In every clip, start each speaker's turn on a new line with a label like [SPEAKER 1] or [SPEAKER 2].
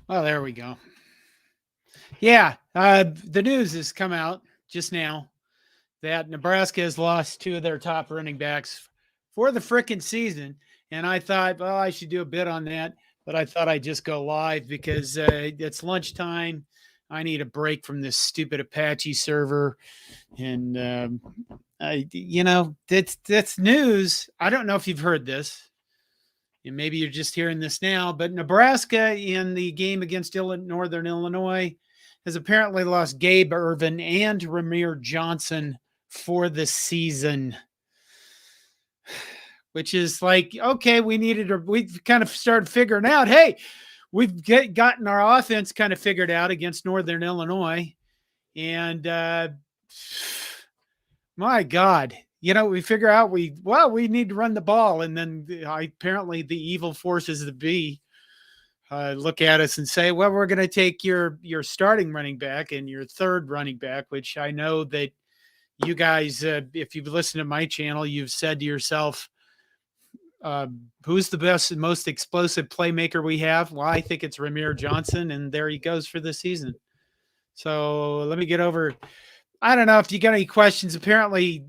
[SPEAKER 1] Well, there we go. Yeah, the news has come out just now that Nebraska has lost two of their top running backs for the frickin' season. And I thought, well, I should do a bit on that, but I thought I'd just go live because it's lunchtime. I need a break from this stupid Apache server, and that's news. I don't know if you've heard this, and maybe you're just hearing this now, but Nebraska in the game against Northern Illinois has apparently lost Gabe Ervin and Rahmir JOhnson for the season, which is like, okay, we've kind of started figuring out, hey, we've gotten our offense kind of figured out against Northern Illinois. And my God, we figure out we need to run the ball. And then apparently the evil forces of the B look at us and say, well, we're going to take your starting running back and your third running back, which I know that you guys, if you've listened to my channel, you've said to yourself, who's the best and most explosive playmaker we have? Well, I think it's Rahmir JOhnson, and there he goes for the season. So let me get over. I don't know if you got any questions. Apparently,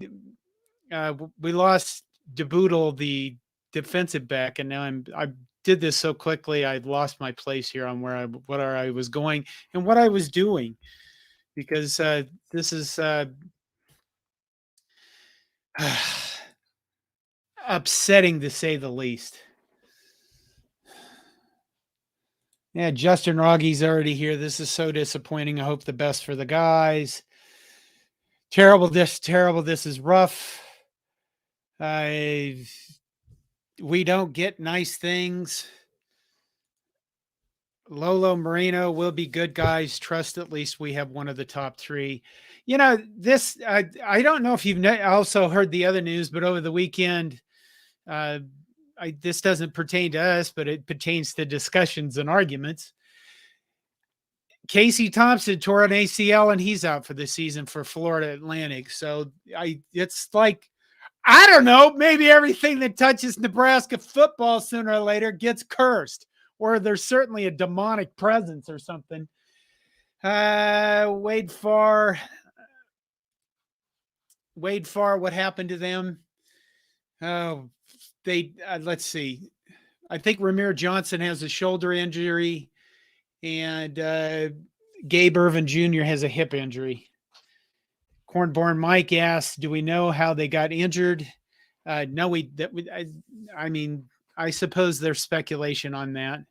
[SPEAKER 1] we lost Bootle, the defensive back, and now I did this so quickly I lost my place here on what I was going and what I was doing, because this is upsetting to say the least. Yeah, Justin Rogge's already here. This is so disappointing. I hope the best for the guys. Terrible. This is rough. We don't get nice things. Lolo Moreno will be good, guys. Trust at least we have one of the top three. This, I don't know if you've also heard the other news, but over the weekend, this doesn't pertain to us, but it pertains to discussions and arguments. Casey Thompson tore an ACL and he's out for the season for Florida Atlantic. So it's like, I don't know, maybe everything that touches Nebraska football sooner or later gets cursed, or there's certainly a demonic presence or something. Wade Farr, what happened to them? Oh, let's see. I think Rahmir JOhnson has a shoulder injury, and Gabe Ervin Jr. has a hip injury. Cornborn Mike asks, do we know how they got injured? No, I mean, I suppose there's speculation on that.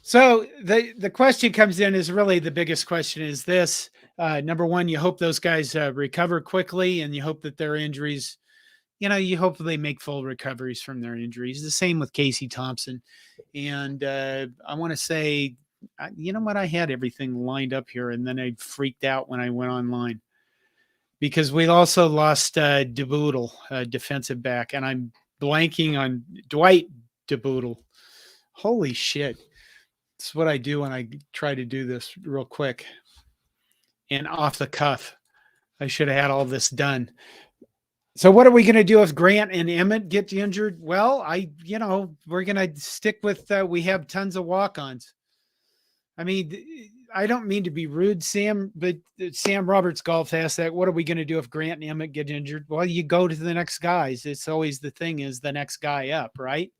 [SPEAKER 1] So the question comes in is really the biggest question is this. Number one, you hope those guys recover quickly, and you hope that their injuries, you hope they make full recoveries from their injuries. The same with Casey Thompson. And I want to say, you know what? I had everything lined up here, and then I freaked out when I went online because we also lost Bootle, defensive back, and I'm blanking on Dwight Bootle. Holy shit. It's what I do when I try to do this real quick and off the cuff. I should have had all this done. So what are we going to do if Grant and Emmett get injured? Well, we're going to stick with, we have tons of walk-ons. I mean, I don't mean to be rude, Sam, but Sam Roberts Golf asked that, what are we going to do if Grant and Emmett get injured? Well, you go to the next guys. It's always the thing is the next guy up, right?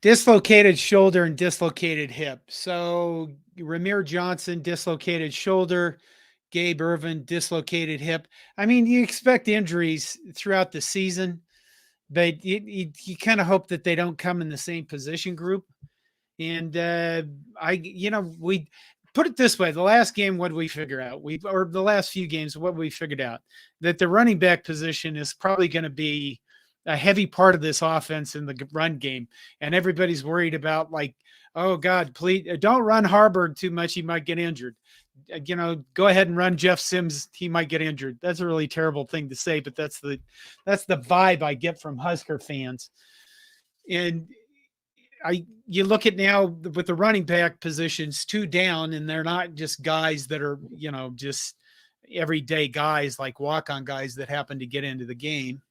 [SPEAKER 1] Dislocated shoulder and dislocated hip. So Rahmir JOhnson, dislocated shoulder. Gabe Ervin, dislocated hip. I mean, you expect injuries throughout the season, but you kind of hope that they don't come in the same position group. And we put it this way: the last game, what did we figure out? Or the last few games, what we figured out that the running back position is probably going to be a heavy part of this offense in the run game, and everybody's worried about like, oh God, please don't run Harburg too much; he might get injured. go ahead and run Jeff Sims. He might get injured. That's a really terrible thing to say, but that's the vibe I get from Husker fans. And you look at now with the running back positions 2 down, and they're not just guys that are, just everyday guys like walk-on guys that happen to get into the game.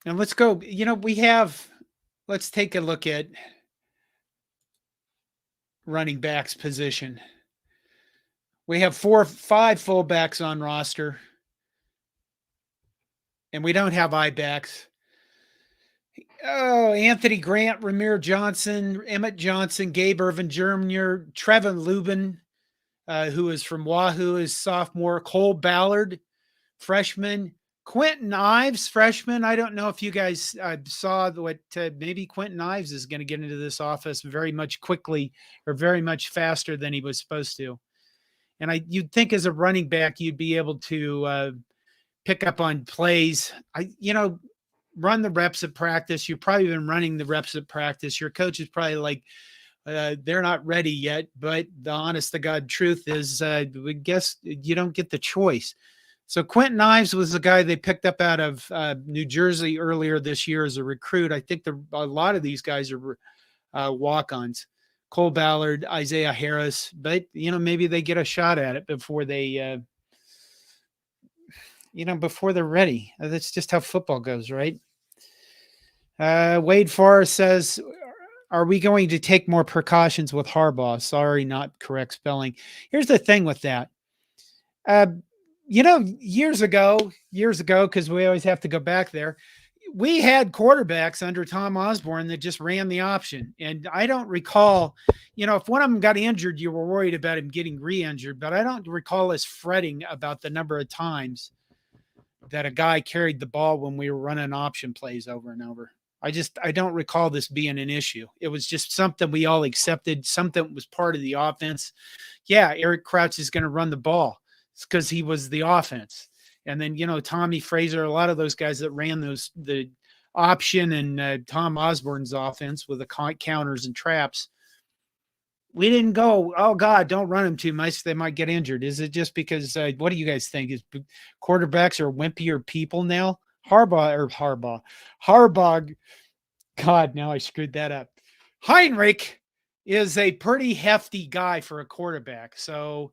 [SPEAKER 1] And let's go, let's take a look at running backs position. We have 5 fullbacks on roster, and we don't have I-backs. Oh, Anthony Grant, Rahmir Johnson, Emmett Johnson, Gabe Ervin Jr, Trevin Lubin, who is from Wahoo, is sophomore. Cole Ballard, freshman. Quentin Ives, freshman. I don't know if you guys saw what maybe Quentin Ives is going to get into this office very much quickly, or very much faster than he was supposed to. And you'd think as a running back, you'd be able to pick up on plays. Run the reps at practice. You've probably been running the reps at practice. Your coach is probably like, they're not ready yet. But the honest to God truth is, we guess you don't get the choice. So Quentin Ives was the guy they picked up out of New Jersey earlier this year as a recruit. I think a lot of these guys are walk-ons. Cole Ballard, Isaiah Harris, but maybe they get a shot at it before they, before they're ready. That's just how football goes, right? Wade Farr says, are we going to take more precautions with Harbaugh? Sorry, not correct spelling. Here's the thing with that. Years ago, because we always have to go back there, we had quarterbacks under Tom Osborne that just ran the option. And I don't recall, if one of them got injured, you were worried about him getting re-injured, but I don't recall us fretting about the number of times that a guy carried the ball when we were running option plays over and over. I don't recall this being an issue. It was just something we all accepted, something that was part of the offense. Yeah, Eric Crouch is going to run the ball. It's because he was the offense. And then, Tommy Fraser, a lot of those guys that ran the option and Tom Osborne's offense with the counters and traps, we didn't go, oh, God, don't run them too much. They might get injured. Is it just because, what do you guys think? Is quarterbacks are wimpier people now? Harbaugh. God, now I screwed that up. Heinrich is a pretty hefty guy for a quarterback. So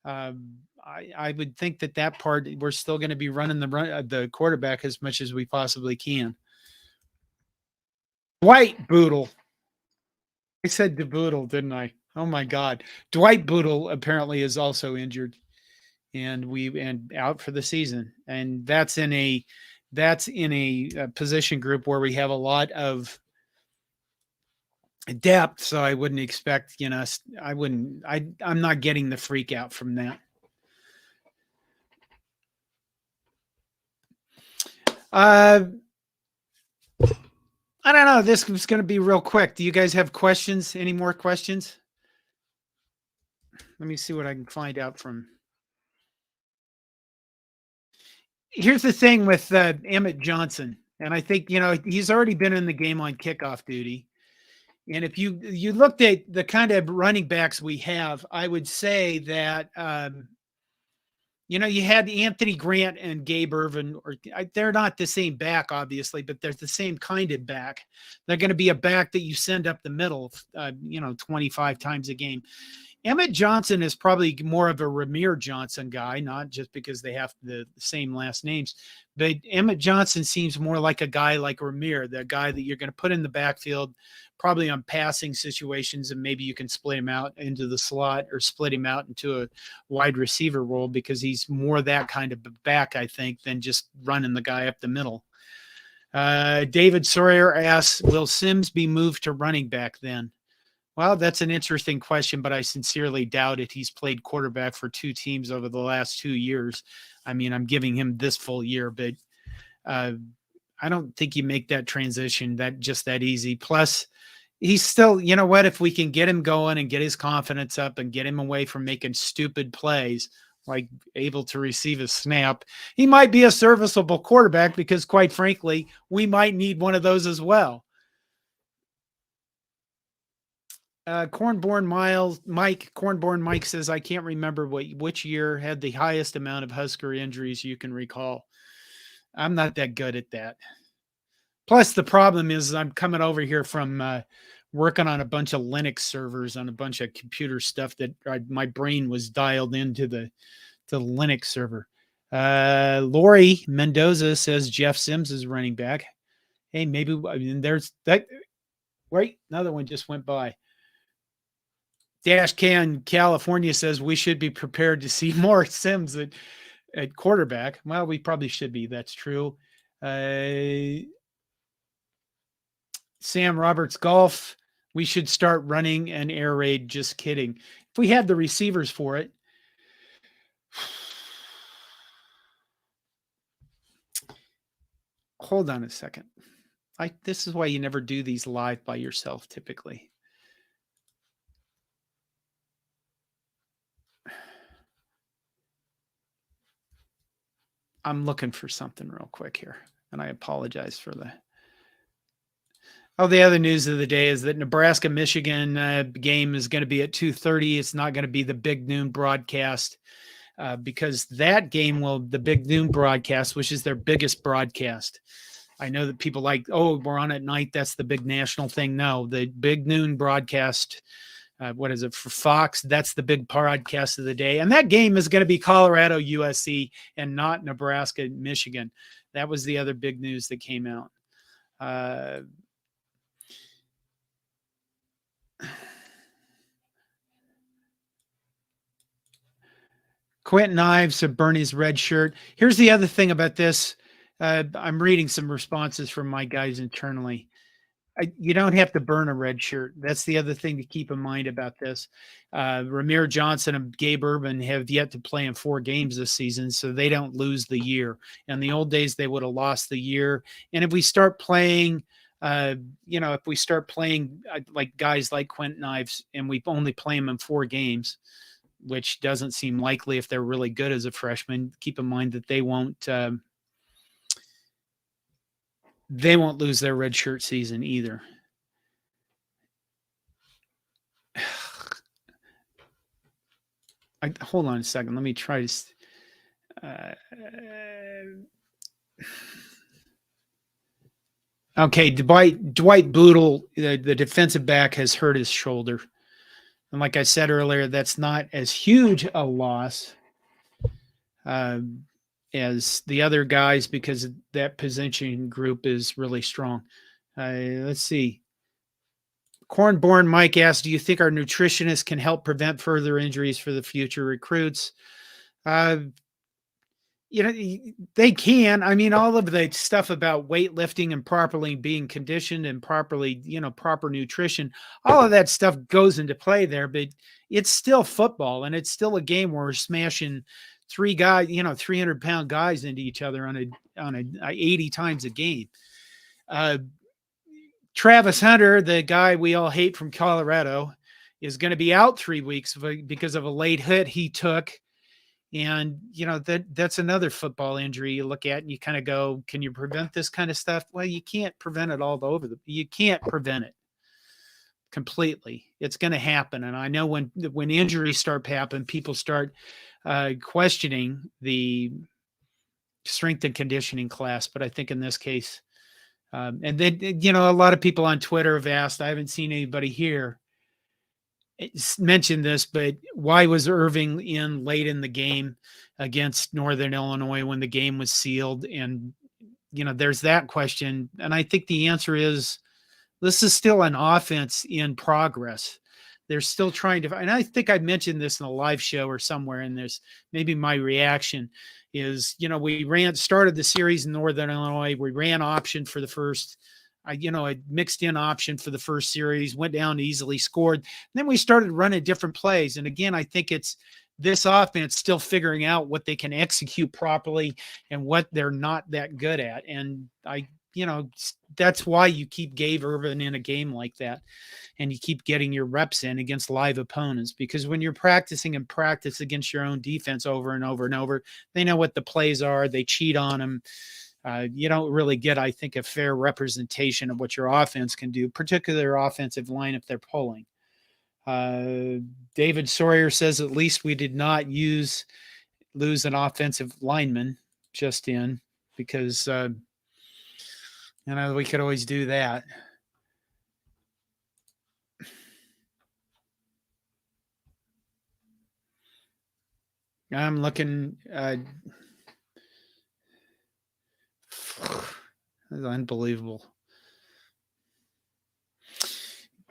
[SPEAKER 1] I would think that part, we're still going to be running the quarterback as much as we possibly can. Dwight Bootle. I said DeBootle, didn't I? Oh my God. Dwight Bootle apparently is also injured and out for the season. And that's in a position group where we have a lot of depth. So I wouldn't expect, I'm not getting the freak out from that. I don't know. This is going to be real quick. Do you guys have questions? Any more questions? Let me see what I can find out from. Here's the thing with Emmett Johnson. And I think, he's already been in the game on kickoff duty. And if you looked at the kind of running backs we have, I would say that, you had Anthony Grant and Gabe Ervin, they're not the same back, obviously, but they're the same kind of back. They're going to be a back that you send up the middle, 25 times a game. Emmett Johnson is probably more of a Rahmir Johnson guy, not just because they have the same last names, but Emmett Johnson seems more like a guy like Rahmir, the guy that you're going to put in the backfield, probably on passing situations, and maybe you can split him out into the slot or split him out into a wide receiver role because he's more that kind of back, I think, than just running the guy up the middle. David Sawyer asks, will Sims be moved to running back then? Well, that's an interesting question, but I sincerely doubt it. He's played quarterback for 2 teams over the last 2 years. I mean, I'm giving him this full year, but I don't think you make that transition that easy. Plus, he's still, if we can get him going and get his confidence up and get him away from making stupid plays, like able to receive a snap, he might be a serviceable quarterback because, quite frankly, we might need one of those as well. Cornborn Mike says, I can't remember which year had the highest amount of Husker injuries you can recall. I'm not that good at that. Plus, the problem is I'm coming over here from working on a bunch of Linux servers on a bunch of computer stuff that my brain was dialed into the Linux server. Lori Mendoza says Jeff Sims is running back. Hey, maybe there's that. Wait, another one just went by. Dash Can California says we should be prepared to see more Sims at quarterback. Well, we probably should be. That's true. Sam Roberts Golf. We should start running an air raid. Just kidding. If we had the receivers for it. Hold on a second. This is why you never do these live by yourself typically. I'm looking for something real quick here, and I apologize for the. Oh, the other news of the day is that Nebraska-Michigan game is going to be at 2:30. It's not going to be the big noon broadcast because that game the big noon broadcast, which is their biggest broadcast. I know that people like, oh, we're on at night. That's the big national thing. No, the big noon broadcast. What is it for Fox? That's the big podcast of the day. And that game is going to be Colorado USC and not Nebraska Michigan. That was the other big news that came out. Quentin Ives of Bernie's red shirt. Here's the other thing about this. I'm reading some responses from my guys internally. You don't have to burn a red shirt. That's the other thing to keep in mind about this. Rahmir JOhnson and Gabe Ervin have yet to play in 4 games this season, so they don't lose the year. In the old days, they would have lost the year. And if we start playing, if we start playing like guys like Quentin Ives, and we only play them in 4 games, which doesn't seem likely if they're really good as a freshman, keep in mind that they won't lose their redshirt season either. Hold on a second. Let me try to. Okay, Dwight Bootle, the defensive back, has hurt his shoulder. And like I said earlier, that's not as huge a loss as the other guys because that position group is really strong. Let's see. Cornborn Mike asked, do you think our nutritionists can help prevent further injuries for the future recruits? They can. I mean, all of the stuff about weightlifting and properly being conditioned and properly, proper nutrition, all of that stuff goes into play there, but it's still football and it's still a game where we're smashing 3 guys, 300-pound guys into each other on a 80 times a game. Travis Hunter, the guy we all hate from Colorado, is going to be out 3 weeks because of a late hit he took. And, that's another football injury you look at and you kind of go, can you prevent this kind of stuff? Well, you can't prevent it you can't prevent it completely. It's going to happen. And I know when injuries start happening, people start questioning the strength and conditioning class. But I think in this case, and then, a lot of people on Twitter have asked, I haven't seen anybody here mention this, but why was Irving in late in the game against Northern Illinois when the game was sealed? And, there's that question. And I think the answer is this is still an offense in progress. They're still trying to, and I think I mentioned this in a live show or somewhere, and there's maybe my reaction is, we started the series in Northern Illinois. We ran option for the first, I mixed in option for the first series, went down, easily scored. And then we started running different plays. And again, I think it's this offense still figuring out what they can execute properly and what they're not that good at. And that's why you keep Gabe Ervin in a game like that. And you keep getting your reps in against live opponents, because when you're practicing and practice against your own defense over and over and over, they know what the plays are. They cheat on them. You don't really get, I think, a fair representation of what your offense can do, particularly their offensive line if they're pulling. David Sawyer says at least we did not lose an offensive lineman just in, because we could always do that. I'm looking. That's unbelievable.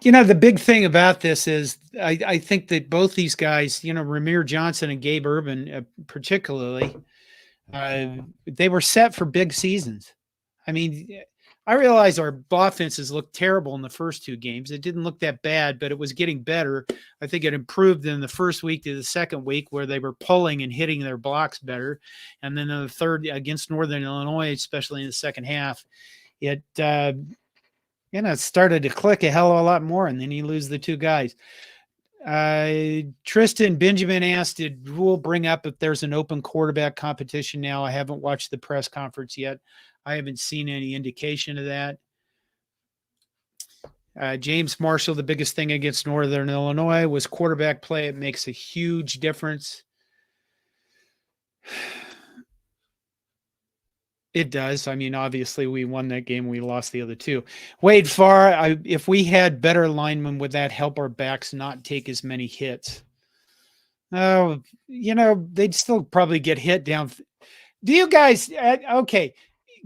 [SPEAKER 1] The big thing about this is I think that both these guys, Rahmir JOhnson and Gabe Ervin, particularly, they were set for big seasons. I mean, I realize our offenses looked terrible in the first two games. It didn't look that bad, but it was getting better. I think it improved in the first week to the second week, where they were pulling and hitting their blocks better. And then in the third against Northern Illinois, especially in the second half, it started to click a hell of a lot more. And then you lose the two guys. Tristan Benjamin asked, did Rule bring up if there's an open quarterback competition now? I haven't watched the press conference yet. I haven't seen any indication of that. James Marshall, the biggest thing against Northern Illinois was quarterback play. It makes a huge difference. It does. I mean, obviously we won that game. We lost the other two. Wade Farr, if we had better linemen, would that help our backs not take as many hits? They'd still probably get hit down. Do you guys, okay,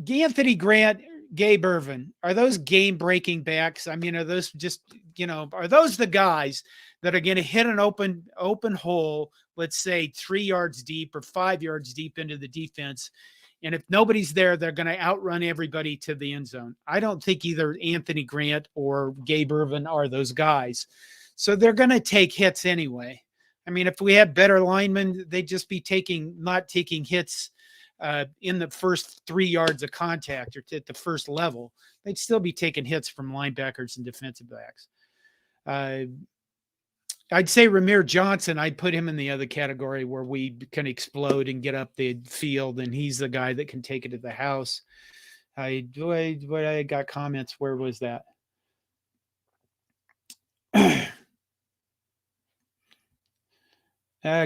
[SPEAKER 1] Anthony Grant, Gabe Ervin, are those game-breaking backs? I mean, are those just, are those the guys that are going to hit an open hole, let's say 3 yards deep or 5 yards deep into the defense, and if nobody's there, they're going to outrun everybody to the end zone? I don't think either Anthony Grant or Gabe Ervin are those guys. So they're going to take hits anyway. I mean, if we had better linemen, they'd just be not taking hits in the first 3 yards of contact or at the first level. They'd still be taking hits from linebackers and defensive backs. I'd say Rahmir JOhnson, I'd put him in the other category where we can explode and get up the field, and he's the guy that can take it to the house. I got comments. Where was that?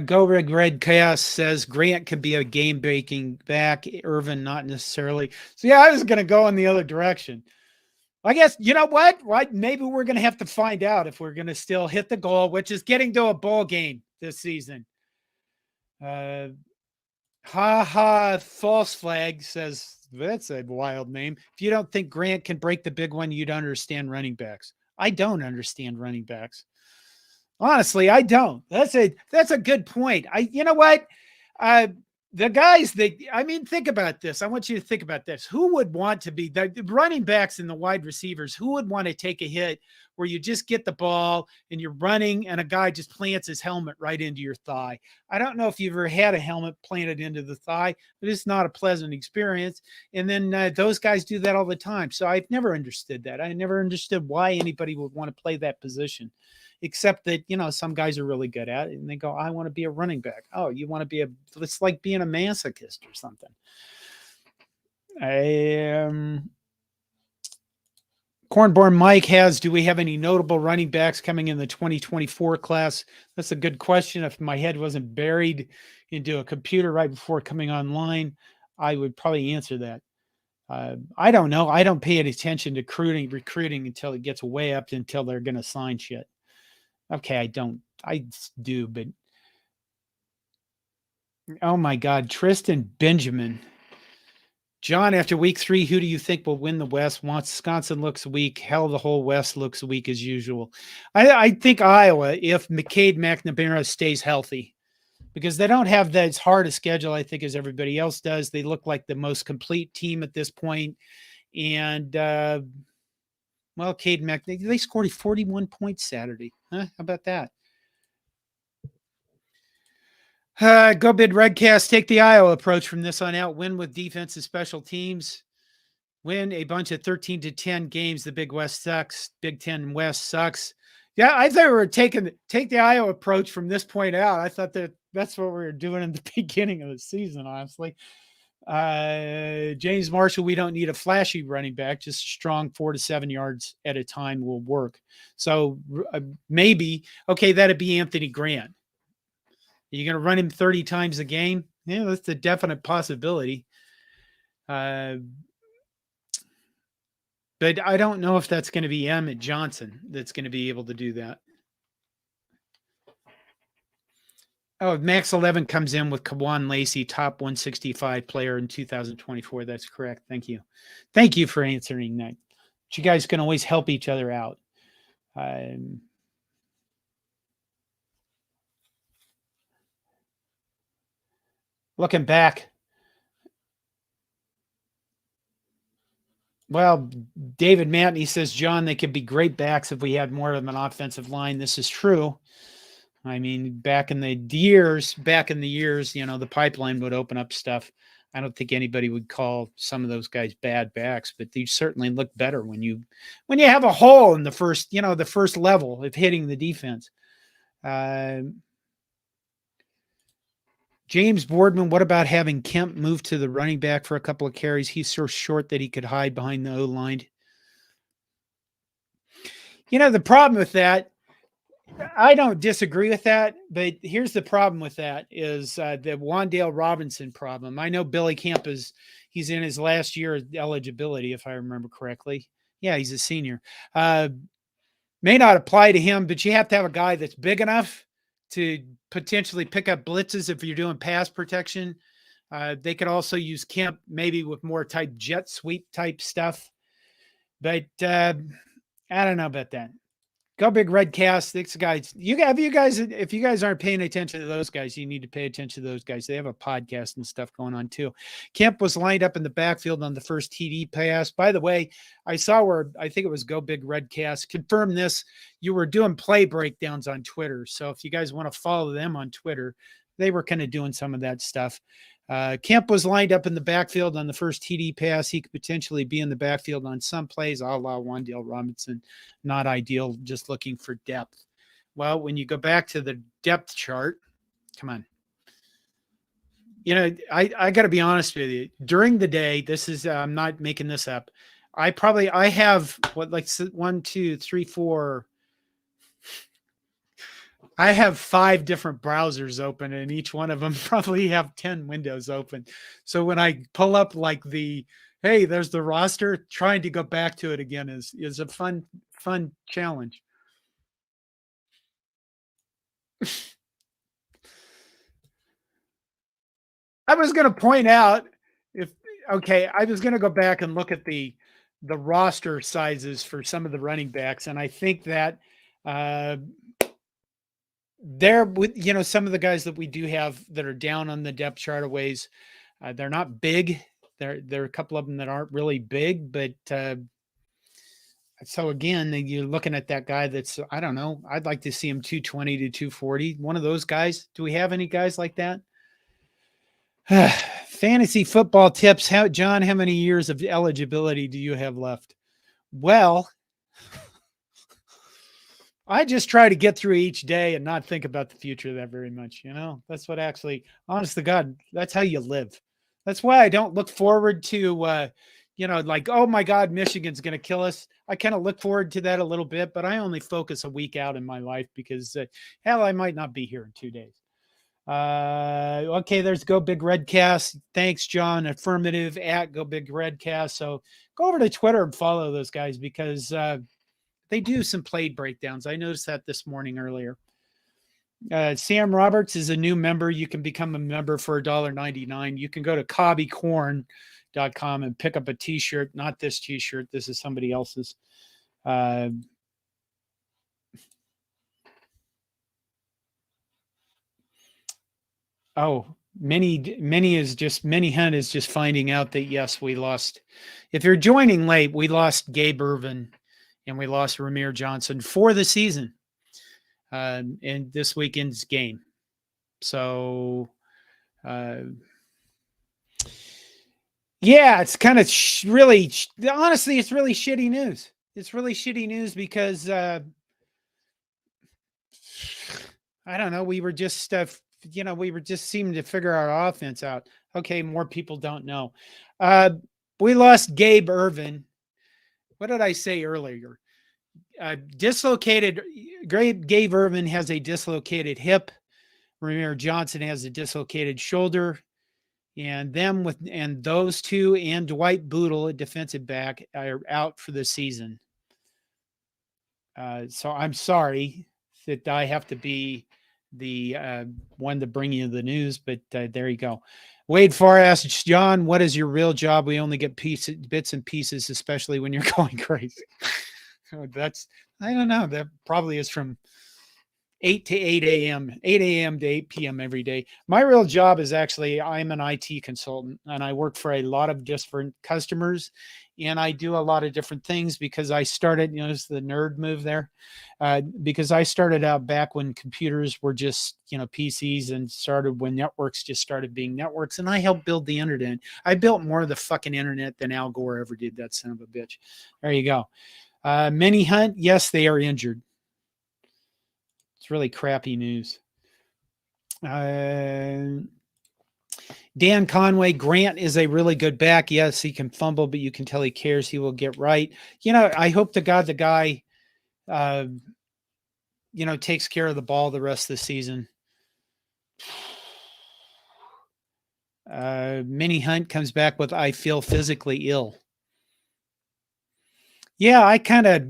[SPEAKER 1] Go Red Chaos says Grant could be a game-breaking back. Ervin, not necessarily. So, yeah, I was going to go in the other direction. I guess, you know what? Right? Maybe we're going to have to find out if we're going to still hit the goal, which is getting to a bowl game this season. False Flag says, that's a wild name. If you don't think Grant can break the big one, you don't understand running backs. I don't understand running backs. Honestly, I don't. That's a good point. You know what? The guys think about this. I want you to think about this. Who would want to be the running backs and the wide receivers? Who would want to take a hit where you just get the ball and you're running and a guy just plants his helmet right into your thigh? I don't know if you've ever had a helmet planted into the thigh, but it's not a pleasant experience. And then those guys do that all the time. So I've never understood that. I never understood why anybody would want to play that position. Except that, some guys are really good at it and they go, I want to be a running back. Oh, you want to be it's like being a masochist or something. Cornborn Mike do we have any notable running backs coming in the 2024 class? That's a good question. If my head wasn't buried into a computer right before coming online, I would probably answer that. I don't know. I don't pay any attention to recruiting until it gets way up until they're going to sign shit. Okay, I do, but oh my God, Tristan Benjamin. John, after week 3, who do you think will win the West? Wisconsin looks weak. Hell, the whole West looks weak as usual. I think Iowa, if McCade McNamara stays healthy, because they don't have as hard a schedule, I think, as everybody else does. They look like the most complete team at this point. And, Cade McNamara, they scored 41 points Saturday. Huh? How about that? Go Bid Redcast. Take the Iowa approach from this on out. Win with defense and special teams. Win a bunch of 13-10 games. The Big West sucks. Big Ten West sucks. Yeah, I thought we were take the Iowa approach from this point out. I thought that's what we were doing in the beginning of the season, honestly. James Marshall, we don't need a flashy running back, just a strong 4 to 7 yards at a time will work. So maybe, okay, that'd be Anthony Grant. Are you going to run him 30 times a game? Yeah, that's a definite possibility. But I don't know if that's going to be Emmett Johnson that's going to be able to do that. Oh, Max 11 comes in with Kawan Lacey, top 165 player in 2024. That's correct. Thank you. Thank you for answering that. But you guys can always help each other out. Looking back, well, David Matney says, John, they could be great backs if we had more of an offensive line. This is true. I mean, back in the years, you know, the pipeline would open up stuff. I don't think anybody would call some of those guys bad backs, but they certainly look better when you have a hole in the first, you know, the first level of hitting the defense. James Boardman, what about having Kemp move to the running back for a couple of carries? He's so short that he could hide behind the O-line. You know, the problem with that, I don't disagree with that, but here's the problem with that is the Wan'Dale Robinson problem. I know Billy Kemp he's in his last year of eligibility, if I remember correctly. Yeah, he's a senior. May not apply to him, but you have to have a guy that's big enough to potentially pick up blitzes if you're doing pass protection. They could also use Kemp maybe with more type jet sweep type stuff. But I don't know about that. Go Big Red Cast. These guys, if you guys aren't paying attention to those guys, you need to pay attention to those guys. They have a podcast and stuff going on too. Kemp was lined up in the backfield on the first TD pass. By the way, I saw where I think it was Go Big Red Cast. Confirm this. You were doing play breakdowns on Twitter. So if you guys want to follow them on Twitter, they were kind of doing some of that stuff. Kemp was lined up in the backfield on the first TD pass. He could potentially be in the backfield on some plays, a la Wan'Dale Robinson. Not ideal, just looking for depth. Well, when you go back to the depth chart, come on. You know, I got to be honest with you. During the day, this is, I'm not making this up. I have like 1, 2, 3, 4. I have 5 different browsers open, and each one of them probably have 10 windows open. So when I pull up like hey, there's the roster, trying to go back to it again is a fun challenge. I was going to point out I was going to go back and look at the roster sizes for some of the running backs, and I think that there with, you know, some of the guys that we do have that are down on the depth chart of ways, they're not big. There are a couple of them that aren't really big, but so again, you're looking at that guy that's, I don't know, I'd like to see him 220 to 240. One of those guys. Do we have any guys like that? Fantasy football tips. John, how many years of eligibility do you have left? Well, I just try to get through each day and not think about the future that very much. You know, that's what actually, honest to God, that's how you live. That's why I don't look forward to, you know, like, oh my God, Michigan's going to kill us. I kind of look forward to that a little bit, but I only focus a week out in my life because hell, I might not be here in 2 days. Okay, there's Go Big Redcast. Thanks, John. Affirmative at Go Big Redcast. So go over to Twitter and follow those guys because they do some play breakdowns. I noticed that this morning earlier. Sam Roberts is a new member. You can become a member for $1.99. You can go to cobbycorn.com and pick up a t-shirt. Not this t-shirt. This is somebody else's. Mini Hunt is just finding out that yes, we lost. If you're joining late, we lost Gabe Ervin and we lost Rahmir JOhnson for the season in this weekend's game. So, yeah, it's kind of really, honestly, it's really shitty news. It's really shitty news because I don't know. We were just, we were just seeming to figure our offense out. Okay, more people don't know. We lost Gabe Ervin. What did I say earlier? Dislocated. Gabe Ervin has a dislocated hip. Rahmir JOhnson has a dislocated shoulder. And those two and Dwight Bootle, a defensive back, are out for the season. So I'm sorry that I have to be the one to bring you the news, but there you go. Wade Farr asks, John, what is your real job? We only get bits and pieces, especially when you're going crazy. I don't know. That probably is from 8 to 8 a.m., 8 a.m. to 8 p.m. every day. My real job is actually, I'm an IT consultant, and I work for a lot of different customers, and I do a lot of different things because I started, it's the nerd move there, because I started out back when computers were just, PCs, and started when networks just started being networks, and I helped build the internet. I built more of the fucking internet than Al Gore ever did, that son of a bitch. There you go. Minnie Hunt, yes, they are injured. It's really crappy news. Dan Conway, Grant is a really good back. Yes, he can fumble, but you can tell he cares. He will get right. I hope to God the guy, takes care of the ball the rest of the season. Minnie Hunt comes back with, I feel physically ill. Yeah,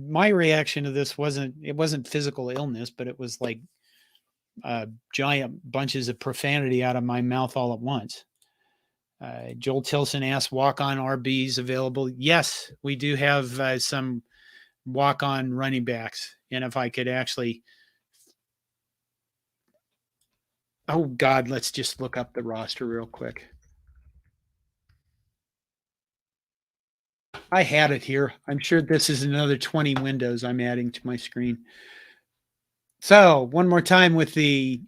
[SPEAKER 1] my reaction to this wasn't physical illness, but it was like giant bunches of profanity out of my mouth all at once. Joel Tilson asks, walk-on RBs available? Yes, we do have some walk-on running backs. And if I could actually... Oh, God, let's just look up the roster real quick. I had it here. I'm sure this is another 20 windows I'm adding to my screen. So, one more time we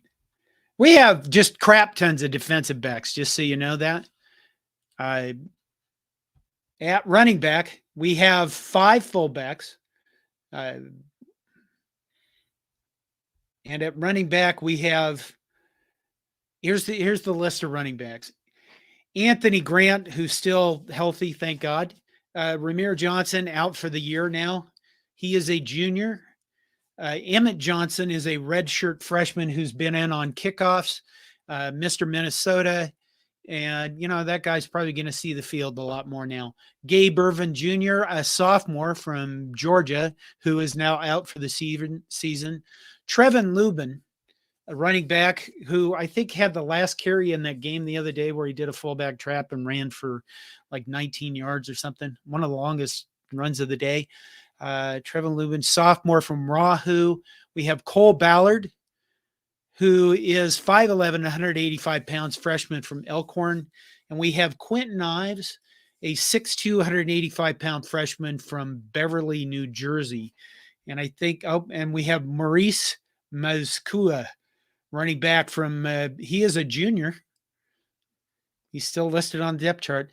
[SPEAKER 1] have just crap tons of defensive backs, just so you know that. At running back, we have 5 fullbacks. And at running back, we have... Here's the list of running backs. Anthony Grant, who's still healthy, thank God. Rahmir JOhnson out for the year now. He is a junior. Emmett Johnson is a redshirt freshman who's been in on kickoffs. Mr. Minnesota. And, that guy's probably going to see the field a lot more now. Gabe Ervin Jr., a sophomore from Georgia, who is now out for the season. Trevin Lubin, a running back who I think had the last carry in that game the other day where he did a fullback trap and ran for like 19 yards or something. One of the longest runs of the day. Trevin Lubin, sophomore from Wahoo. We have Cole Ballard, who is 5'11", 185 pounds, freshman from Elkhorn. And we have Quentin Ives, a 6'2", 185-pound freshman from Beverly, New Jersey. And and we have Maurice Mazkua, running back from, he is a junior. He's still listed on the depth chart.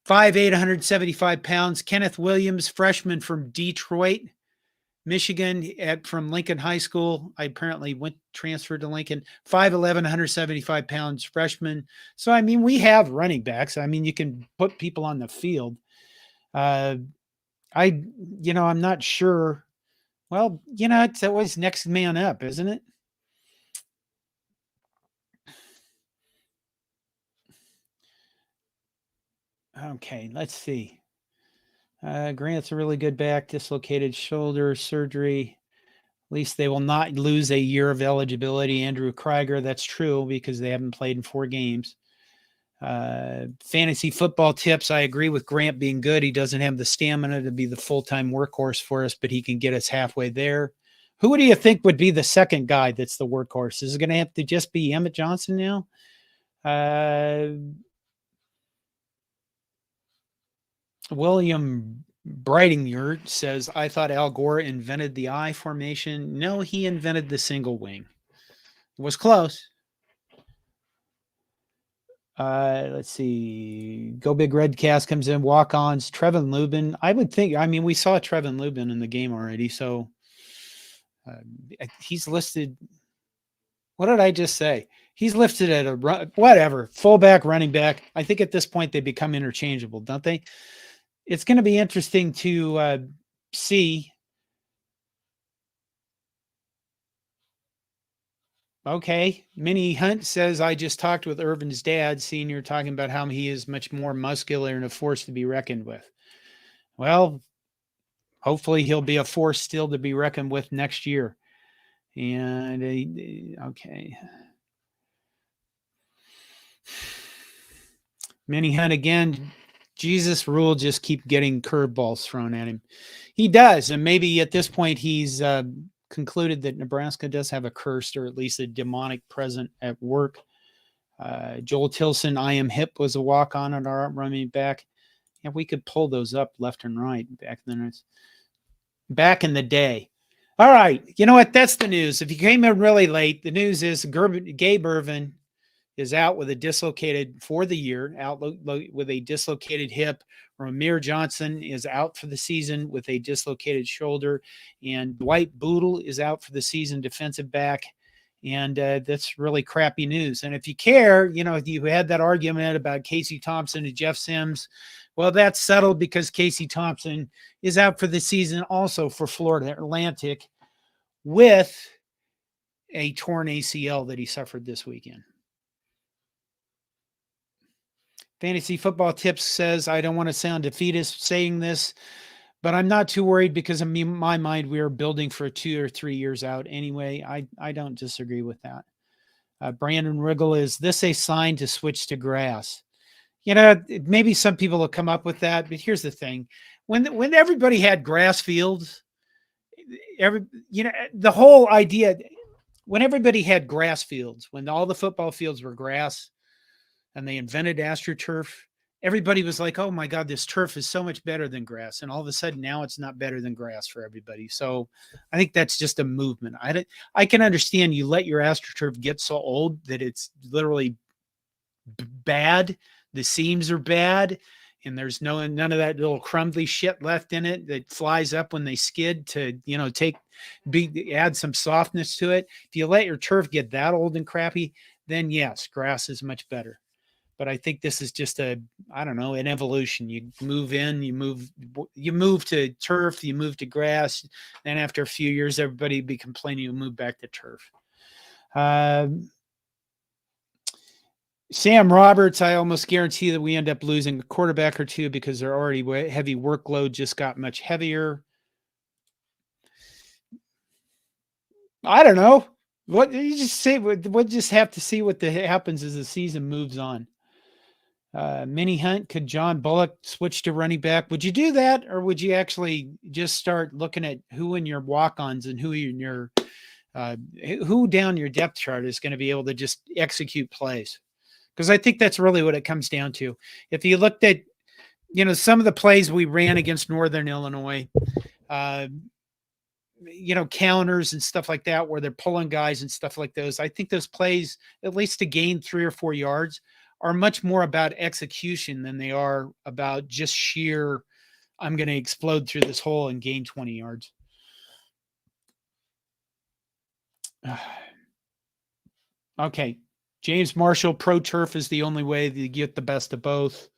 [SPEAKER 1] 5'8", 175 pounds. Kenneth Williams, freshman from Detroit, Michigan, from Lincoln High School. I apparently transferred to Lincoln. 5'11", 175 pounds, freshman. So, we have running backs. You can put people on the field. I'm not sure. Well, it's always next man up, isn't it? Okay, let's see. Grant's a really good back, dislocated shoulder, surgery. At least they will not lose a year of eligibility. Andrew Krieger, that's true because they haven't played in 4 games. Fantasy football tips, I agree with Grant being good. He doesn't have the stamina to be the full-time workhorse for us, but he can get us halfway there. Who do you think would be the second guy that's the workhorse? Is it going to have to just be Emmett Johnson now? William Brightinger says, I thought Al Gore invented the I formation. No, he invented the single wing. It was close. Let's see. Go Big Red Cast comes in. Walk-ons. Trevin Lubin. I would think, we saw Trevin Lubin in the game already, so he's listed. What did I just say? He's lifted at a whatever, fullback, running back. I think at this point they become interchangeable, don't they? It's going to be interesting to see. Okay. Minnie Hunt says, I just talked with Ervin's dad, senior, talking about how he is much more muscular and a force to be reckoned with. Well, hopefully he'll be a force still to be reckoned with next year. And okay. Minnie Hunt again. Jesus rule just keep getting curveballs thrown at him. He does. And maybe at this point he's concluded that Nebraska does have a cursed or at least a demonic present at work. Joel Tilson, I am hip, was a walk-on at our running back. Yeah, we could pull those up left and right back in the day. All right. You know what? That's the news. If you came in really late, the news is Gabe Ervin is out with a dislocated for the year, out with a dislocated hip. Rahmir JOhnson is out for the season with a dislocated shoulder. And Dwight Bootle is out for the season, defensive back. And that's really crappy news. And if you care, you know, you had that argument about Casey Thompson and Jeff Sims. Well, that's settled because Casey Thompson is out for the season also for Florida Atlantic with a torn ACL that he suffered this weekend. Fantasy Football Tips says, I don't want to sound defeatist saying this, but I'm not too worried because in my mind, we are building for 2 or 3 years out anyway. I don't disagree with that. Brandon Riggle, is this a sign to switch to grass? You know, maybe some people will come up with that, but here's the thing. When everybody had grass fields, the whole idea, when everybody had grass fields, when all the football fields were grass, and they invented AstroTurf, everybody was like, oh my God, this turf is so much better than grass. And all of a sudden now it's not better than grass for everybody. So I think that's just a movement. I can understand you let your AstroTurf get so old that it's literally bad. The seams are bad and there's none of that little crumbly shit left in it that flies up when they skid to, you know, add some softness to it. If you let your turf get that old and crappy, then yes, grass is much better. But I think this is just an evolution. You move in, you move to turf, you move to grass. Then after a few years, everybody be complaining you move back to turf. Sam Roberts, I almost guarantee that we end up losing a quarterback or two because their already heavy workload just got much heavier. I don't know. What you just say? We'll just have to see what happens as the season moves on. Minnie Hunt, could John Bullock switch to running back? Would you do that, or would you actually just start looking at who in your walk-ons and who in your who down your depth chart is going to be able to just execute plays? Because I think that's really what it comes down to. If you looked at, you know, some of the plays we ran against Northern Illinois, you know, counters and stuff like that, where they're pulling guys and stuff like those. I think those plays, at least to gain 3 or 4 yards, are much more about execution than they are about just sheer, I'm going to explode through this hole and gain 20 yards. Okay. James Marshall, pro turf is the only way to get the best of both.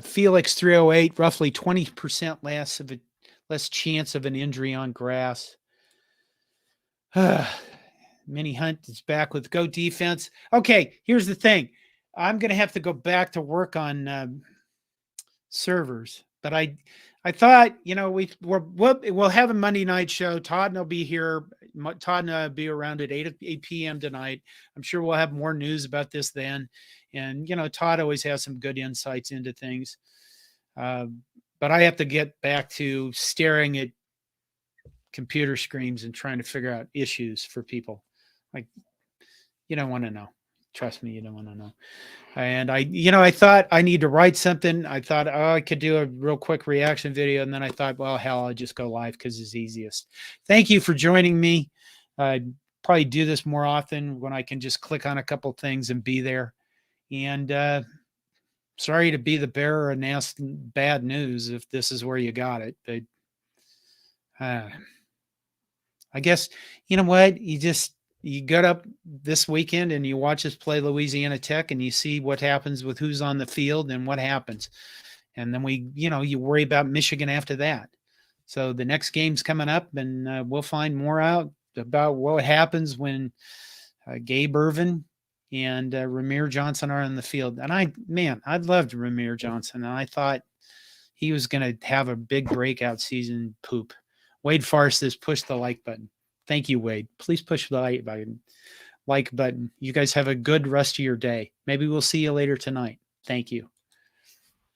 [SPEAKER 1] Felix 308, roughly 20% less chance of an injury on grass. Minnie Hunt is back with go defense. Okay, here's the thing. I'm going to have to go back to work on servers, but I thought, you know, we'll have a Monday night show. Todd will be here. Todd and I will be around at 8 p.m. tonight. I'm sure we'll have more news about this then. And, you know, Todd always has some good insights into things. But I have to get back to staring at computer screens and trying to figure out issues for people. Like, you don't want to know. Trust me, you don't want to know. And I thought I need to write something. I thought, I could do a real quick reaction video. And then I thought, well, hell, I'll just go live because it's easiest. Thank you for joining me. I'd probably do this more often when I can just click on a couple things and be there. And sorry to be the bearer of nasty, bad news if this is where you got it. But I guess, you know what? You get up this weekend and you watch us play Louisiana Tech and you see what happens with who's on the field and what happens. And then you worry about Michigan after that. So the next game's coming up, and we'll find more out about what happens when Gabe Ervin and Rahmir JOhnson are on the field. And I loved Rahmir JOhnson, and I thought he was going to have a big breakout season. Poop. Wade Forrest says, push the like button. Thank you, Wade. Please push the like button. You guys have a good rest of your day. Maybe we'll see you later tonight. Thank you.